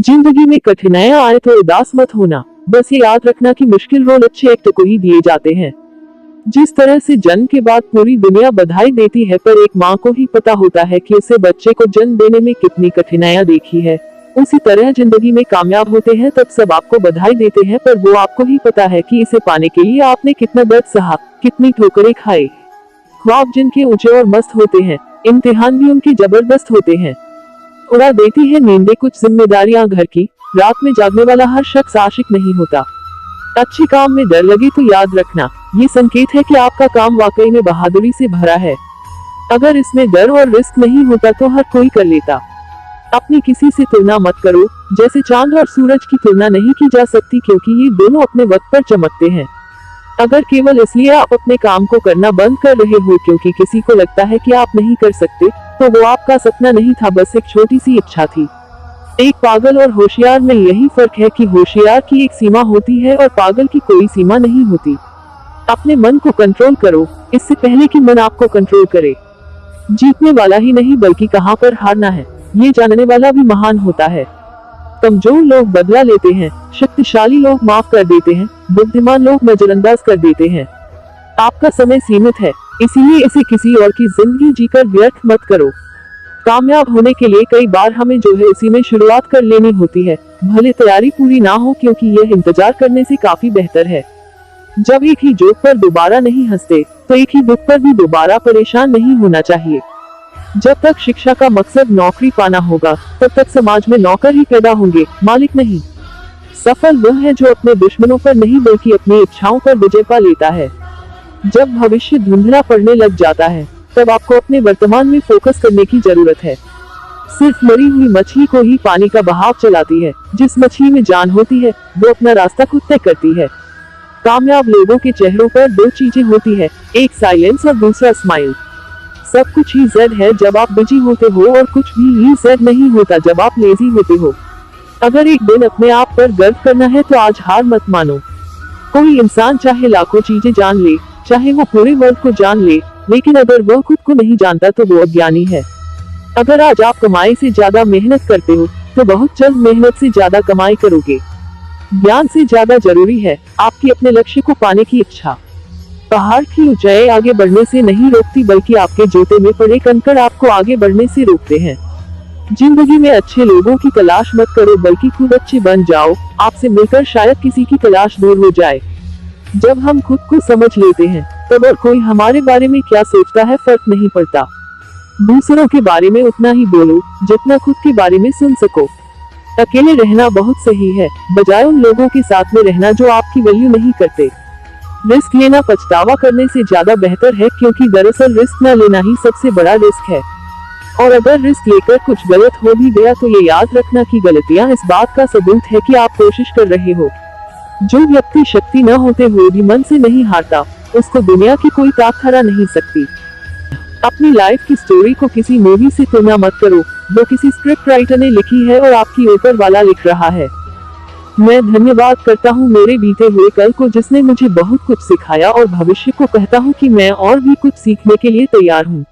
जिंदगी में कठिनाइयां आए तो उदास मत होना। बस ये याद रखना कि मुश्किल रोल अच्छे एक्ट को ही दिए जाते हैं। जिस तरह से जन्म के बाद पूरी दुनिया बधाई देती है, पर एक माँ को ही पता होता है कि उसे बच्चे को जन्म देने में कितनी कठिनाइयां देखी है, उसी तरह जिंदगी में कामयाब होते हैं तब सब आपको बधाई देते हैं, पर वो आपको ही पता है कि इसे पाने के लिए आपने कितना दर्द सहा, कितनी ठोकरें खाई। ख्वाब जिनके ऊंचे और मस्त होते हैं, इम्तिहान भी उनके जबरदस्त होते हैं। उड़ा देती है नींदें कुछ जिम्मेदारियां घर की, रात में जागने वाला हर शख्स आशिक नहीं होता। अच्छे काम में डर लगे तो याद रखना, ये संकेत है कि आपका काम वाकई में बहादुरी से भरा है। अगर इसमें डर और रिस्क नहीं होता तो हर कोई कर लेता। अपनी किसी से तुलना मत करो, जैसे चांद और सूरज की तुलना नहीं की जा सकती, क्योंकि ये दोनों अपने वक्त पर चमकते हैं। अगर केवल इसलिए आप अपने काम को करना बंद कर रहे हो क्योंकि किसी को लगता है कि आप नहीं कर सकते, तो वो आपका सपना नहीं था, बस एक छोटी सी इच्छा थी। एक पागल और होशियार में यही फर्क है कि होशियार की एक सीमा होती है और पागल की कोई सीमा नहीं होती। अपने मन को कंट्रोल करो, इससे पहले कि मन आपको कंट्रोल करे। जीतने वाला ही नहीं बल्कि कहां पर हारना है, ये जानने वाला भी महान होता है। कमजोर लोग बदला लेते हैं, शक्तिशाली लोग माफ कर देते हैं, बुद्धिमान लोग नजरअंदाज कर देते हैं। आपका समय सीमित है, इसीलिए इसे किसी और की जिंदगी जीकर व्यर्थ मत करो। कामयाब होने के लिए कई बार हमें जो है उसी में शुरुआत कर लेनी होती है, भले तैयारी पूरी ना हो, क्योंकि यह इंतजार करने से काफी बेहतर है। जब एक ही जोक पर दोबारा नहीं हंसते, तो एक ही दुख पर भी दोबारा परेशान नहीं होना चाहिए। जब तक शिक्षा का मकसद नौकरी पाना होगा, तब तक समाज में नौकर ही पैदा होंगे, मालिक नहीं। सफल वह है जो अपने दुश्मनों पर नहीं बल्कि अपनी इच्छाओं पर विजय पा लेता है। जब भविष्य धुंधला पड़ने लग जाता है, तब आपको अपने वर्तमान में फोकस करने की जरूरत है। सिर्फ मरी हुई मछली को ही पानी का बहाव चलाती है, जिस मछली में जान होती है वो अपना रास्ता खुद तय करती है। कामयाब लोगों के चेहरों पर दो चीजें होती है, एक साइलेंस और दूसरा स्माइल। सब कुछ ही जेड है जब आप बिजी होते हो, और कुछ भी ही जेड नहीं होता जब आप लेजी होते हो। अगर एक दिन अपने आप पर गर्व करना है तो आज हार मत मानो। कोई इंसान चाहे लाखों चीजें जान ले, चाहे वो पूरे वर्ल्ड को जान ले, लेकिन अगर वह खुद को नहीं जानता तो वो अज्ञानी है। अगर आज आप कमाई से ज्यादा मेहनत करते हो, तो बहुत जल्द मेहनत से ज्यादा कमाई करोगे। ज्ञान से ज्यादा जरूरी है आपकी अपने लक्ष्य को पाने की इच्छा। पहाड़ की ऊंचाई आगे बढ़ने से नहीं रोकती, बल्कि आपके जूते में पड़े कंकड़ आपको आगे बढ़ने से रोकते हैं। जिंदगी में अच्छे लोगों की तलाश मत करो, बल्कि खुद अच्छे बन जाओ। आपसे मिलकर शायद किसी की तलाश दूर हो जाए। जब हम खुद को समझ लेते हैं, तब और कोई हमारे बारे में क्या सोचता है फर्क नहीं पड़ता। दूसरों के बारे में उतना ही बोलो जितना खुद के बारे में सुन सको। अकेले रहना बहुत सही है, बजाय उन लोगों के साथ में रहना जो आपकी वैल्यू नहीं करते। रिस्क लेना पछतावा करने से ज्यादा बेहतर है, क्योंकि दरअसल रिस्क न लेना ही सबसे बड़ा रिस्क है। और अगर रिस्क लेकर कुछ गलत हो भी गया तो ये याद रखना कि गलतियां इस बात का सबूत है कि आप कोशिश कर रहे हो। जो व्यक्ति शक्ति न होते हुए भी मन से नहीं हारता, उसको दुनिया की कोई ताकत हरा नहीं सकती। अपनी लाइफ की स्टोरी को किसी मूवी से तुलना मत करो, वो किसी स्क्रिप्ट राइटर ने लिखी है और आपकी ऊपर वाला लिख रहा है। मैं धन्यवाद करता हूँ मेरे बीते हुए कल को, जिसने मुझे बहुत कुछ सिखाया, और भविष्य को कहता हूँ कि मैं और भी कुछ सीखने के लिए तैयार हूँ।